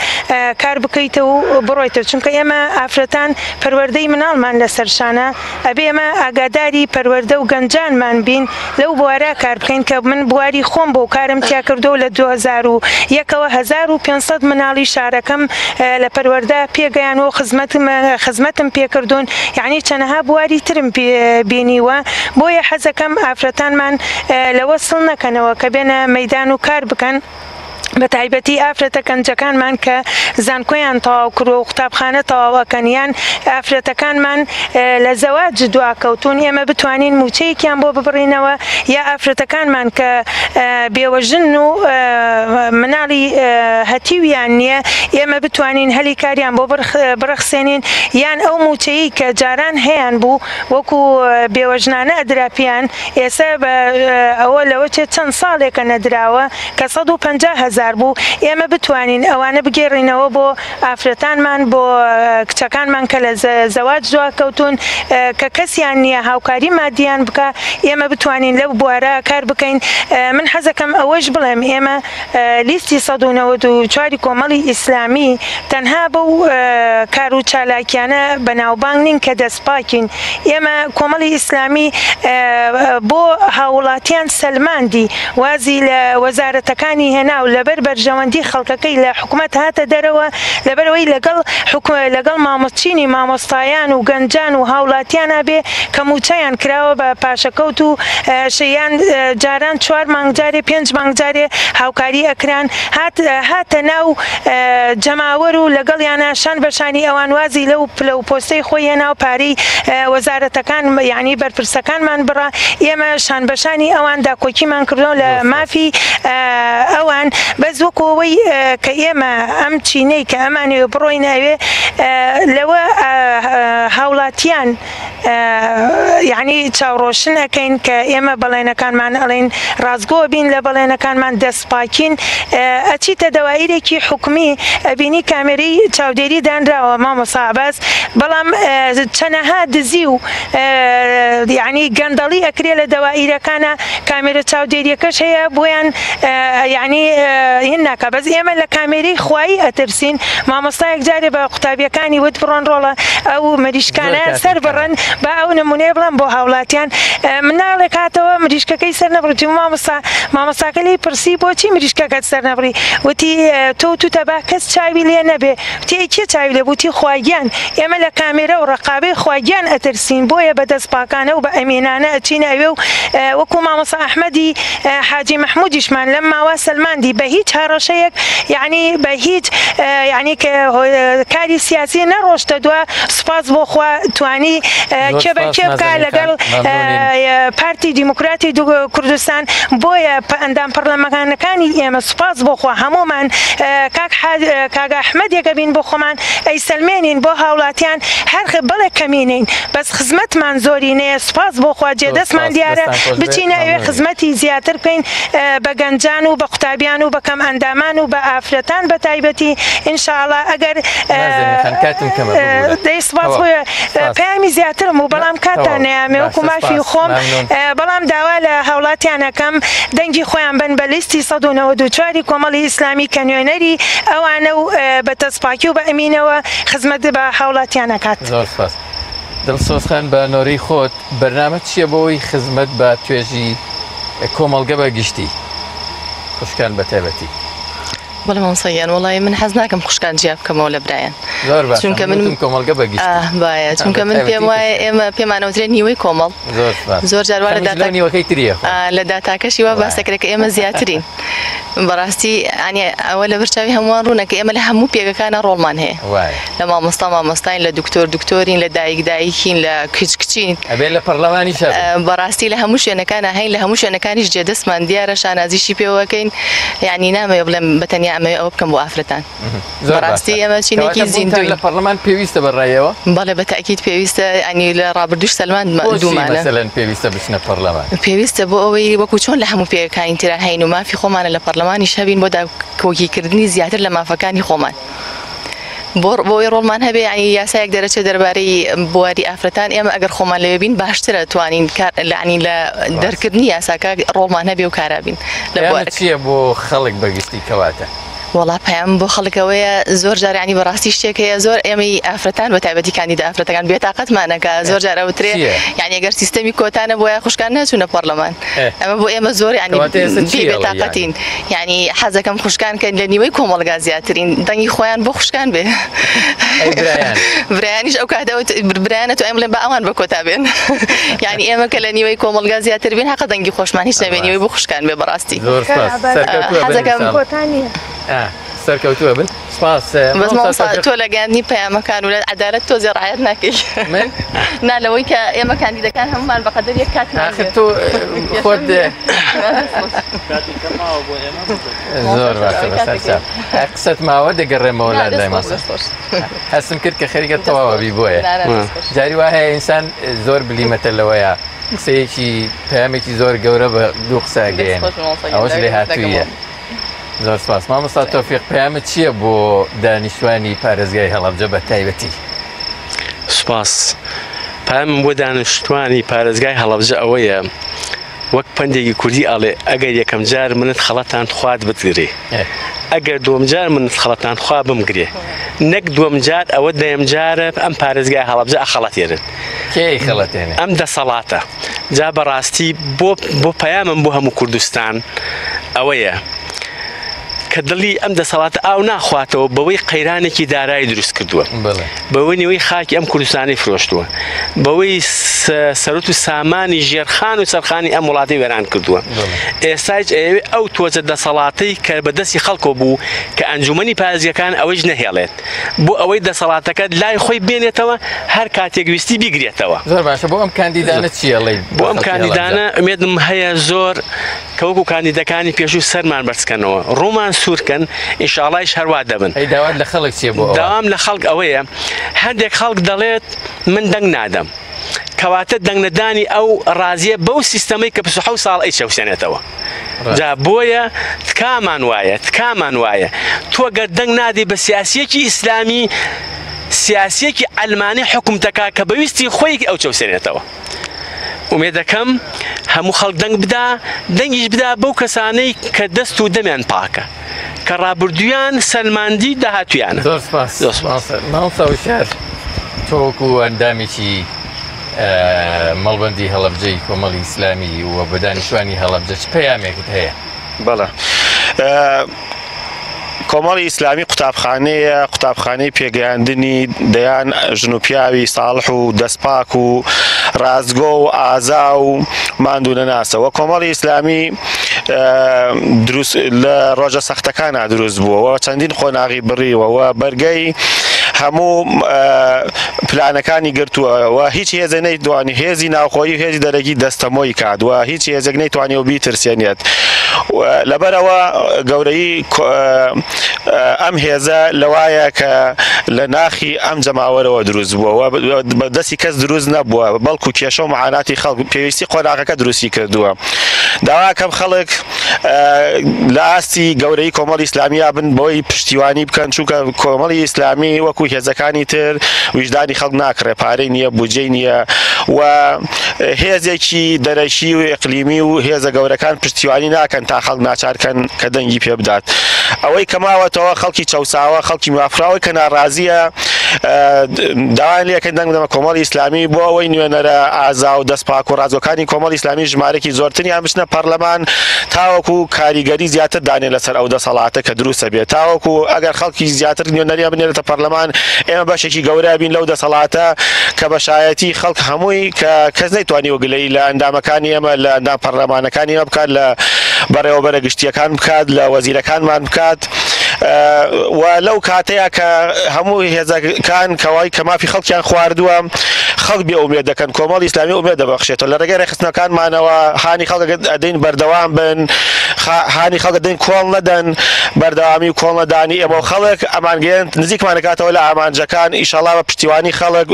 کار بکەیتەوە و بڕۆیتە، چونکە ئێمە ئافرەتان پەروەردەی مناڵمان لەسەرشانە، ئەبێ ئێمە ئاگاداری پەروەردە و گەنجانمان بین، لەو بوارە کار بکەین کە من بواری خۆم بۆ کارم تیا کردەوە لە 2001ەوە 1500 مناڵی شارەکەم لە پەروەردە پێگەیانەوە خزمەتم پێکردوون، یعنی چەنەها بواری ترم بینیوە. بۆیە حەزەکەم ئافرەتانمان لەوە سڵ نەکەنەوە کە بێنە مەیدان و کار بکەن، بە تایبەتی ئافرەتە گەنجەکانمان کە زانکۆیان تەواو کردووە و قوتابخانە تەواوەکەنیان، ئافرەتەکانمان لە زەواج دواکەوتون، ئێمە بتوانین موچەیەکیان بۆ ببڕینەوە، یا ئافرەتەکانمان کە بێوەژن و مناڵی هەتیویان نییە ئێمە بتوانین هەلی کاریان بۆ بڕەخسێنین، یان ئەو موچەیە کە جاران هەیەیان بوو وەکو بێوەژنانە ئەدراپیان، ئێستا ئەوە لەوە چێت چەند ساڵێکە نەدراوە کە 150,000 هزار بوو ئێمە بتوانین ئەوانە بگێڕینەوە بۆ ئافرەتانمان بۆ کچەکانمان کە لە زەواج جوا کەوتون کە کەسیان نییە هاوکاری مادیان بکە ئێمە بتوانین لەو بوارە کار بکەین من حەزەکەم ئەوەش بڵێم ئێمە لیستی 194 کۆمەڵی ئیسلامی تەنها بەو کار و چالاکیانە بەناوبانگ نین کە دەستپاکین ئێمە کۆمەڵی ئیسلامی بۆ هاوڵاتیان سەلماندی وازی لە وەزارەتەکانی هێنا و لەبەر بەرژەوەندی خەڵکەکەی لە حکوومەت هاتە دەرەوە لەبەرەوەی لەگەڵ مامۆچینی مامۆستایان و گەنجان و هاوڵاتیانە بێ کە موچەیان کراوە بە پاشەکەوت و شەیان جاران 4 مانگجارێ 5 مانگجارێ هاوکاری ئەکران هاتە ناو جەماوەر و لەگەڵیانە شان بەشانی ئەوان وازی لەو پلە و پۆستەی خۆی هێنا و پارەی وەزارەتەکان یعنی بەرپرسەکانمان بڕا ئێمە شان بەشانی ئەوان داکۆکیمان کردەوە لە مافی ئەوان بەس وەکەوەی کە ئێمە ئەم چینەی کە ئەمانێ بڕۆی ناوێ لەوە هاوڵاتیان یعنی چاوڕۆشن ئەەکەین کە ئێمە بەڵێنەکانمان ئەڵێن ڕازگۆ بین لە بەڵێنەکانمان دەستپاکین ئەچیتە دەوایرێکی حکومی ئەبینی کامێرەی چاودێری دانراوە مامۆستا عەباس بەڵام چەنەها دزی و یعنی گەندەڵی ئەکرێ لە دەوائیرەکانە کامێرە چاودێریەکەش هەیە بۆیان یعنی هین ناکە بەس ئێمە لە کامێرەی خوایی ئەترسین مامۆستایەک جارێ بە قوتابیەکانی وت بڕۆن ڕۆڵە ئەو مریشکانە سەر بڕن با ئەو نمونەیە بڵم بۆ هاوڵاتیان مناڵێک هاتەوە مریشکەکەی سەر نەبڕی مامۆستاکە لی پرسی بۆچی مریشکەکەت سەر نەبڕی وتی تۆ توتە با کەس چاوی لێ نەبێ وتی کێ چاوی لێ بوتی خواگیان ئێمە لە کامێرە و ڕقابەی خواگیان ئەترسین بۆیە بە دەستپاکانە و بە ئەمینانە ئەچینە ئەوێ و وەکو مامۆستا ئەحمەدی حاجی مەحمودیشمان لەم ماوە سەلماندی بە هیچ هەڕەشەیەک یعنی بە هیچ یعنی کە کاری سیاسی نەڕۆشتە دووە سپاس بۆ خوا توانی کێبەکێ بکە لەگەڵ پارتی دیموکراتی کوردستان بۆیە ئەندام پەرلەمانەکانی ئێمە سپاس بۆ خوا هەمومان کاک ئەحمەدێکە بین بۆ خۆمان ئەی سەلمێنین بۆ هاوڵاتیان هەر بڵێ کەمینین بەس خزمەتمان زۆری نەیە سپاس بۆ خوا جێدەستمان دیارە بچینە ئەوێ خزمەتی زیاتر بکەین بە گەنجان و بە قوتابیان و بە کەم ئەندامان و بە ئافرەتان بە تایبەتی ئینشاءڵڵا ئەگەر دەی سپاس بۆیە پەیامی زیاترم و بەڵام کاتان نەیامێ وەکو مافی خۆم بەڵام داوا لە هاوڵاتیانەکەم دەنگی خۆیان بن بە لیستی 194 کۆمەڵی ئیسلامی کە نوێنەری ئەوانە و بە دەستپاکی و بە ئەمینەوە خزمەت بە هاوڵاتیان ئەکات. زۆر سپاس. دڵسۆزخان بە نۆرەی خۆت بەرنامە چییە بۆی خزمەت بە توێژی کۆمەڵگە بە گشتی خوشکان بە تایبەتی؟ بەڵێ مامۆستایان وەڵی من حەز ناکەم خوشکان جیا بکەمەوە لە برایان چونکە من کۆمەڵگە بە گشتی باە چونکە من پێم وایە ئێمە پێمانەوترێت نیوەی کۆمەڵ زۆر جار نیوەکەی تریە لە داتاکەشی وا باسەکرێت کە ئێمە زیاترین بەڕاستی ئەوە لە بەرچاوی هەمووان ڕوونەکە ئێمە لە هەموو پێگەکانە ڕۆڵمان هەیە لە مامۆستاین لە دکتۆرین لە دایکین لە کچین لە پەرلەمانی بەڕاستی لە هەموو شوێنەکانە هەین لە هەموو شوێنەکانیش جێدەستمان دیارە شانازیشی پێوەکەین یعنی نامەوێ بڵێم بەتەنیا ئەمە ئەوە بکەم بۆ ئافرەتان بەڕاستی ئەمە چینێکی زیندوی لە پەرلەمان پێویستە بەڕایەوە بەڵێ بە تاکید پێویستە ئەنی لە ڕابردوش سەلمان دوومانە پێویستە بچنە پەرلەمان پێویستە بۆ ئەوەی وەکو چۆن لە هەموو پێگەکانی ترا هەین و مافی خۆمانە لە پەرلەمانی شەبین بۆ داکۆکیکردنی زیاتر لە مافەکانی خۆمان بۆی ڕۆڵمان هەبێ ینی یاسایەک دەرەچێت دەربارەی بواری ئافرەتان ئێمە ئەگەر خۆمان لەوێ بین باشترە توانین لەعنی لە دەرکردنی یاساکە ڕۆڵمان هەبێ و کارابین لە چییە بۆ خەڵک بەگشتی کەواتە؟ وڵا پەیام بۆ خەڵکەوەیە زۆر جارانی بەڕاستی شتێک هەیە زۆر ئێمەی ئافرەتان بە تایبەتی کاندیدا ئافرەتەکان بێتاقەتمانەکە زۆر جار ئەوترێ یعنی ئەگەر سیستەمی کۆتانە بۆیە خوشکان نەچوونە پەرلەمان ئەمە بۆ ئێمە زۆر ینی بێتاقەتین یعنی حەزەکەم خوشکان کە لە نیوەی کۆمەڵگا زیاترین دەنگی خۆیان بۆ خوشکان بێ برایانیش ئەو کاتەوە برایانە تو ئەم بڵێن بە ئەوان بە کۆتا بێن یعنی ئێمە کە لە نیوەی کۆمەڵگا زیاتر بین حەقە دەنگی خۆشمان هیچ نەبێ نیوەی بۆ خوشکان بێ بەڕاستی حەزەکەم کۆتانیە سەرکەوتووە بن سپاس تۆ لەگەاندنی پەیامەکان و لە عەدالەت تۆزێ ڕایەت ناکەی نا لەوەی کە ئێمە کاندیدەکان هەمومان بەقەدەر یەک کات تۆ خۆت زۆر باشە بەسەر قسەت ماوە دەگەڕێمەوە لای ماسە هەستم کرد کە خەریکە تەواوەبی بۆیە جاری وایە ئینسان زۆر بلیمەتە لەوەیە قسەیەکی پەیامێکی زۆر گەورە بە دوو قسە گەیەن ئەوەش لێ هاتوویە زۆر سپاس مامۆستا تۆفیق پەیامت چییە بۆ دانیشتوانی پارێزگای هەڵەبجە بە تایبەتی؟ سوپاس پامم بۆ دانیشتوانی پارێزگای هەڵەبجە ئەوەیە وەک پندێکی کوردی ئەڵێ ئەگەر یەکەم جار منت خەڵەتان خوات بتگرێ ئەگەر دووەم جار منت خەڵەتان خوا بمگرێ نەک دووەم جار ئەوە دەیەم جارە ئەم پارێزگای هەڵەبجە ئەخەڵەتێنن کێ خەڵەتێنێ ئەم دەسەڵاتە جا بەڕاستی بۆ پەیامم بۆ هەموو کوردستان ئەوەیە کە دڵی ئەم دەسەڵاتە ئاو ناخواتەوە بەوەی قەیرانێکی دارایی دروست کردووە بەوەی نەوەی خاکی ئەم کوردستانی فرۆشتووە بەوەی سەرۆت و سامانی ژێرخان و سەرخانی ئەم وڵاتی وێران کردووە ئێستاش ئەوێ ئەو تۆزە دەسەڵاتەی کە بەدەستی خەڵکۆ بوو کە ئەنجومەنی پارێزگەکان ئەوەیش نەهێڵێت بۆ ئەوەی دەسەڵاتەکە لای خۆی بێنێتەوە هەر کاتێک ویستی بیگرێتەوە زۆر باشە بۆ ئەم کاندیدانە چیەڵێ بۆ ئەم کاندیدانە ئومێدم هەیە زۆر کە وەکو کاندیدەکانی پێشوو سەرمان بەرزکەنەوە ڕوومان سوورکەن ئینشاڵایش هەروە دەبن داوام لە خەڵک چیە بۆ داوام لە خەڵک ئەوەیە هەندێک خەڵک دەڵێت من دەنگ نادەم کەواتە دەنگنەدانی ئەو ڕازیە بەو سیستەمەی کە 27 ساڵ ئەی چەوسێنێتەوە جا بۆیە تکامان وایە تۆ گەر دەنگ نادی بە سیاسیەکی ئیسلامی سیاسیەکی ئەلمانی حکومتەکە کە بەویستی خۆی ئەو چەوسێنێتەوە ئومێدەکەم هەموو خەڵک دەنگ بدا دەنگیش بدا بەو کەسانەی کە دەست و دەمیان پاکە کە ڕابردویان سەلماندی داهاتویانە زۆر سپاس مامۆستا وشار تۆ وەکو ئەندامێکی مەڵبەندی هەڵەبجەی کۆمەڵی ئیسلامی و بە دانیشتوانی هەڵەبجە چ پەیامێکت هەیە؟ بەڵێ کۆمەڵی ئیسلامی قوتابخانەی پێگەیاندنی دەیان ژن و پیاوی ساڵح و دەستپاک و ڕازگۆ و ئازا و ماندوو نەناسەوە کۆمەڵی ئیسلامی لە ڕۆژە سەختەکانە دروست بووەوە چەندین خۆناغی بڕیوەوە بەرگەی هەموو پلانەکانی گرتووە هیچ هێزە نەیتوانی هێزی ناوخۆیی و هێزی دەرەکی دەستەمۆی کاتوە هیچ هێزێک نەیتوانی و بیترسێنێت لەبەرەوە گەورەی ئەم هێزە لەوایە کە لە ناخی ئەم جەماوەرەوە دروست بووە بە دەستی کەس دروست نەبووە بەڵکو کێشە و معاناتی خەڵک پێویستی قۆناغەکە دروستی کردووە داواکەم خەڵک لە ئاستی گەورەی کۆمەڵی ئیسلامیە بن بۆی پشتیوانی بکەن چونکە کۆمەڵی ئیسلامی وەکو هێزەکانی تر ویژدانی خەڵک ناکڕێ پارەی نییە بودجەی نییە و هێزێکی دەرەشی و ئیقلیمی و هێزە گەورەکان پشتیوانی ناکەن تا خەڵک ناچارکەن کە دەنگی پێ بدات ئەوەی کەماوەتەوە خەڵکی چەوساوە خەڵکی موافراوەی کە ناڕازیە داوایان لەکەن دەنگ بدەمە کۆمەڵی ئیسلامی بۆ ئەوەی نوێنەرە ئازا و دەستپاک و ڕازۆکانی کۆمەڵی ئیسلامی ژمارەی زۆرتریان بچنە پەرلەمان تاوەکو کاریگەری زیاتر دانێ لەسەر ئەو دەسەڵاتە کە دروستە بێت تاوەکو ئەگەر خەڵکی زیاتر نوێنەریان بنێرێتە پەرلەمان ئێمە بەشێکی گەورە بین لەو دەسەڵاتە کە بەشایەتی خەڵک هەمووی کە کەس نەیتوانی وەگلەی لە ئەندامەکانی ئێمە لە ئەندام پەرلەمانەکانی ئێمە بکات لە بەڕێوەبەرە گشتیەکان بکات لە وەزیرەکانمان بکات و لەو کاتەیە کە هەموو هێزەکان کەوای کە مافی خەڵکیان خواردووە خەڵک بێ ئومێد دەکەن کۆمەڵی ئیسلامی ئومێد دەبەخشێتەوە لە ڕێگەی ڕێخستنەکانمانەوە هانی خەڵک ئەدەین بەردەوام بن هانی خەڵک دەین کۆڵ نەدەن بەردەوامی و کۆڵ نەدانی ئێمە خەڵک ئەمانگەیەن نزیکمان دەکاتەوە لە ئامانجەکان ئیشەڵا بە پشتیوانی خەڵک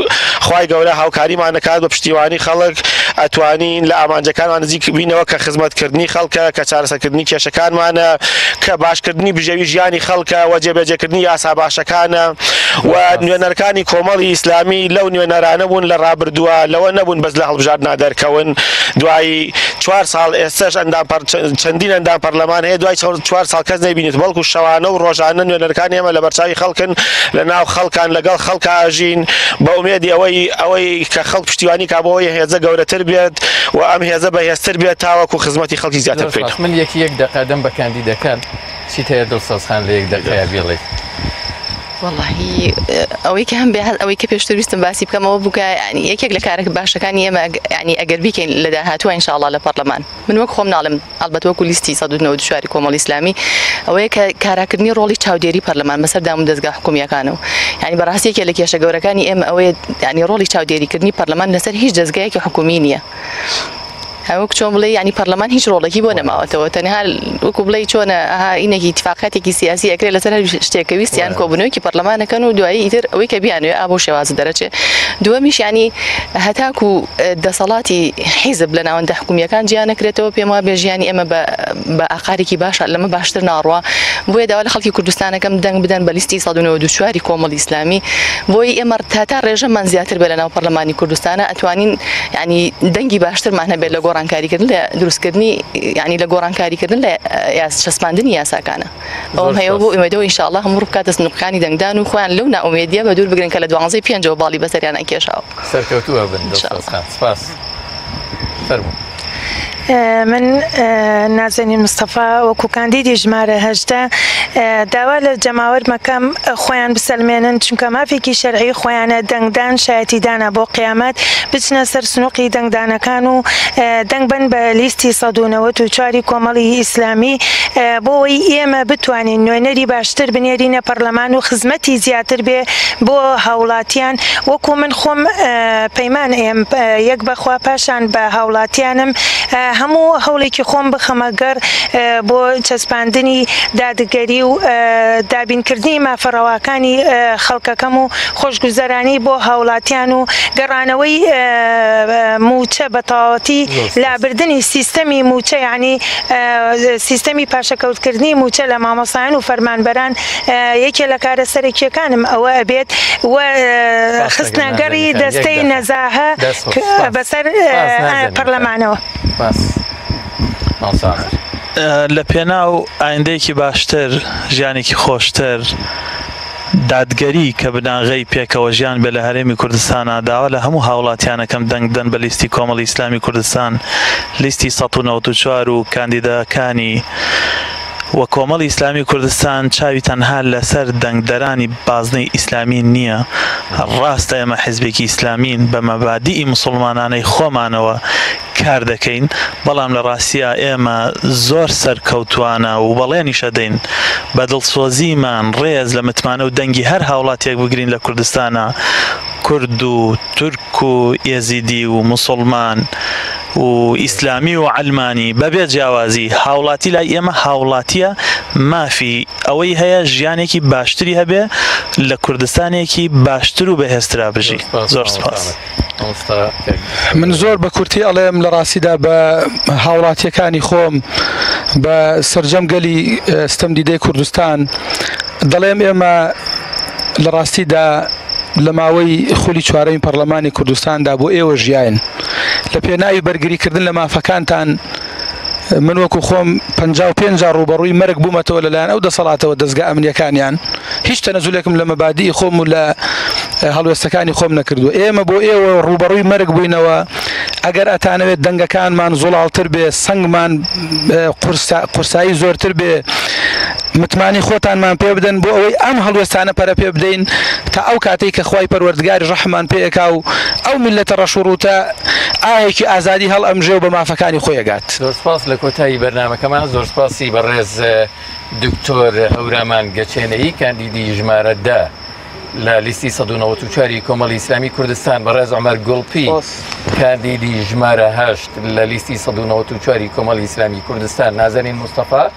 خوای گەورە هاوکاریمان دەکات بە پشتیوانی خەڵک ئەتوانین لە ئامانجەکانمان نزیک بینەوە کە خزمەتکردنی خەڵکە کە چارەسەرکردنی کێشەکانمانە کە باشکردنی بژێوی ژیانی خەڵکە و جێبەجێکردنی یاسا باشەکانە و نوێنەرەکانی کۆمەڵی ئیسلامی لەو نوێنەرانە بوون لە ڕابردووە لەوە نەبوون بەس لە هەڵبژاردنا دەرکەون دوایی 4 ساڵ ئێستش چەندین ئەندام پەرلەمان هەیە دوای 4 ساڵ کەس نەیبینێت بەڵکو شەوانە و ڕۆژانە نوێنەرەکانی ئێمە لە بەرچاوی خەڵکن لە ناو خەڵکان لەگەڵ خەڵکە ئاژین بە ئومێدی ئەوەی کە خەڵک پشتیوانی کابەوەی هێزە گەورەتر بێت و ئەم هێزە بەهێزتر بێت تاوەکو خزمەتی خەڵکی زیاتر بکەیت من یەک دەقەدەم بە کاندیدەکان چیت هەیە دڵسۆزخان لە یەک دەقەیە بێڵێت والله ئەوەی کە هەم ئەوەی کە پێشتر ویستم باسی بکەمەوە بووکە ینی یەکێک لە کارێک باشەکانی ئێمە ینی ئەگەر بیکەین لە داهاتووە ئینشاءڵڵا لە پەرلەمان من وەک خۆم ناڵم ئەلبەت وەکو لیستی 194 کۆمەڵی ئیسلامی ئەوەیە کە کاراکردنی ڕۆڵی چاودێری پەرلەمان بەسەر دام و دەستگا حکومیەکانەوە ینی بەڕاستی یەکێک لە کێشە گەورەکانی ئێمە ئەوەیە ینی ڕۆڵی چاودێریکردنی پەرلەمان لەسەر هیچ دەستگایەکی حکومی نییە وەک چۆن بڵێ ینی پەرلەمان هیچ ڕۆڵێکی بۆ نەماوەتەوە تەنها وەکو بڵێ چۆنە ئینێکی اتفاقاتێکی سیاسی ئەکرێت لەسەر شتێکە ویستیان کۆبوونەوەیکی پەرلەمانەکەن و دوایی ئیتر ئەوەی کە بیانوێ ئابۆ شێوازە دەرەچێ دووەمیش ینی هەتاکو دەسەڵاتی حیزب لە ناوەندە حکومیەکان جیان نەکرێتەوە پێم وایە بێژیانی ئێمە بە ئاقارێکی باشە لەمە باشتر ناڕوە بۆیە داوا لە خەڵکی کوردستانەکەم دەنگ بدەن بە لیستی 1994 کۆمەڵی ئیسلامی بۆی ئێمە تا ڕێژەمان زیاتر بێ لە ناو پەرلەمانی کوردستانە ئەتوانین ینی دەنگی باشترمان هەبێت لە گۆڕانکاریکردن لە دروستکردنی ینی لە گۆڕانکاریکردن لە شەسپاندنی یاساکانە ئەوم هەیە بۆ ئێمەدەوە ئینشاءالله هەموو ڕووبکاتە سنووقەکانی دەنگدان و خۆیان لەو نائومێدیە بە دوور بگرن کە لە 12 باڵی بەسەریانە کێشاوە سەرکەوتووە بن سپاس فەرموو من نازنین مستەفا وەکو کاندیدی ژمارە 18 داوا لە جەماوەر مەکەم خۆیان بسەلمێنن چونکە مافێکی شەرعی خۆیانە دەنگدان شایەتیدانە بۆ قیامەت بچنە سەر سنووقی دەنگدانەکان و دەنگ بن بە لیستی 1994 کۆمەڵی ئیسلامی بۆەوەی ئێمە بتوانین نوێنەری باشتر بنێرینە پەرلەمان و خزمەتی زیاتر بێ بۆ هاوڵاتیان وەکو من خۆم پەیمان یەک بەخوا پاشان بە هاوڵاتیانم هەموو هەوڵێکی خۆم بخەمەگەر بۆ چەسپاندنی دادگەری و دابینکردنی مافەڕەواکانی خەڵکەکەم و خۆشگوزەرانی بۆ هاوڵاتیان و گەڕانەوەی موچە بە تەواوەتی لابردنی سیستەمی موچە یعنی سیستەمی پاشەکەوتکردنی موچە لە مامۆسایان و فەرمانبەران یەکێ لە کارە سەرەکیەکانم ئەوە ئەبێت و خستنەگەڕی دەستەی نەزاهە بەسەر پەرلەمانەوە لە پێناو ئایندەیەکی باشتر ژیانێکی خۆشتر دادگەری کە بناغی پێکەوە ژیان بێ لە هەرێمی کوردستانە داوا لە هەموو هاوڵاتیانەکەم دەنگدەن بە لیستی کۆمەڵی ئیسلامی کوردستان لیستی 1994 و کاندیداکانی وە کۆمەڵی ئیسلامی کوردستان چاوی تەنها لەسەر دەنگدەرانی بازنەی ئیسلامی نییە ڕاستە ئێمە حیزبێکی ئیسلامین بە مەبادیئی موسڵمانانەی خۆمانەوە کار دەکەین بەڵام لە ڕاستیە ئێمە زۆر سەرکەوتوانە و بەڵێنیشە دەین بە دڵسۆزیمان ڕێز لە متمانە و دەنگی هەر هاوڵاتێک بگرین لە کوردستانە کورد و تورک و ئێزیدی و موسڵمان و ئیسلامی و علمانی بەبێ جیاوازی هاوڵاتی لای ئێمە هاوڵاتیە مافی ئەوەی هەیە ژیانێکی باشتری هەبێ لە کوردستانێکی باشتر و بەهێزترا بژی زۆر سپاس من زۆر بە کورتی ئەڵێم لە ڕاستیدا بە هاوڵاتیەکانی خۆم بە سەرجەمگەلی ستەم دیدەی کوردستان دەڵێم ئێمە لە ڕاستیدا لە ماوەی خولی چوارەمی پەرلەمانی کوردستاندا بۆ ئێوە ژیاین لە پێناوی بەرگریکردن لە مافەکانتان من وەکو خۆم 55 ڕوبەڕووی مەرگ بوومەتەوە لەلایەن ئەو دەسەڵاتەوە دەستگا ئەمنیەکانیان هیچ تەنەزولێکم لە مەبادیئی خۆم و لە هەڵوێستەکانی خۆم نەکردووە ئێمە بۆ ئێوە ڕوبەڕووی مەرگ بووینەوە ئەگەر ئەتانەوێت دەنگەکانمان زوڵاڵتر بێ سنگمان قورسایی زۆرتر بێ متمانی خۆتانمان پێ بدەن بۆ ئەوەی ئەم هەڵوێستانە پەرە پێ بدەین تا ئەو کاتێک کە خوای پەروەردگاری ڕەحمان پێکا و ئەو میلەتە ڕەشوڕوتە ئایەکی ئازادی هەڵ ئەمژێ و بە مافەکانی خۆیەگات زۆر سپاس لە کۆتایی بەرنامەکەمان زۆر سپاسی بەڕێز دکتۆر هەورامان گەچێنەی کاندیدی ژمارە 10 لە لیستی 1994 کۆمەڵی ئیسلامی کوردستان بەڕێز عومەر گوڵپی کاندیدی ژمارە 8 لە لیستی 1994 کۆمەڵی ئیسلامی کوردستان نازەنین مستەفا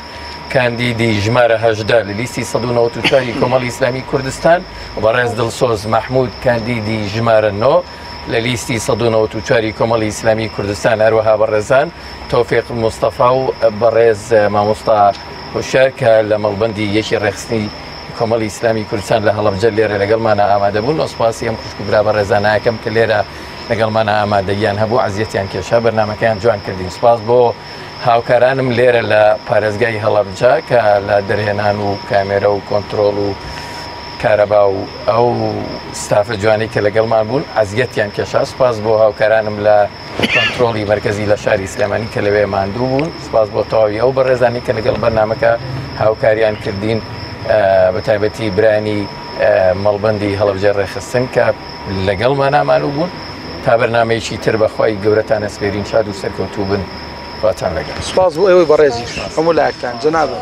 کاندیدی ژمارە 18 لە لیستی 1994 کۆمەڵی ئیسلامی کوردستان و بەڕێز دڵسۆز مەحموود کاندیدی ژمارە 9 لە لیستی 1994 کۆمەڵی ئیسلامی کوردستان هەروەها بەڕێزان تۆفیق مستەفا و بەڕێز مامۆستا هۆشیار کە لە مەڵبەندی یەکی ڕێخستنی کۆمەڵی ئیسلامی کوردستان لە هەڵەبجە لێرە لەگەڵمانە ئامادە بوون و سوپاسی ئەم خوشکبرا بەڕێزانایەکەم کە لێرە لەگەڵمانە ئامادەیان هەبوو عەزیەتیان کێشا بەرنامەکەیان جوان کردین سوپاس بۆ هاوکارانم لێرە لە پارێزگای هەڵەبجە کە لە دەرهێنان و کامێرە و کۆنتترۆل و کارەبا و ئەو ستافە جوانی کە لەگەڵمان بوون عەزیەتیان کێشا سوپاس بۆ هاوکارانم لە کۆنتترۆلی مەرکەزی لە شاری سلێمانی کە لەوێ ماندوو بوون سوپاس بۆ تەواوی ئەو بەڕێزانی کە لەگەڵ بەرنامەکە هاوکاریان کردین بە تایبەتی برانی مەڵبەندی هەڵەبجە ڕێخستن کە لەگەڵمان ئامانوو بوون تا بەرنامەیەکی تر بەخوای گەورەتان ئەسپێرین شاد و سەرکەوتوو بن باتان لەگەڵ سوپاس بۆ ئێوەی بەڕێزی هەموو لایەکتان جەنابە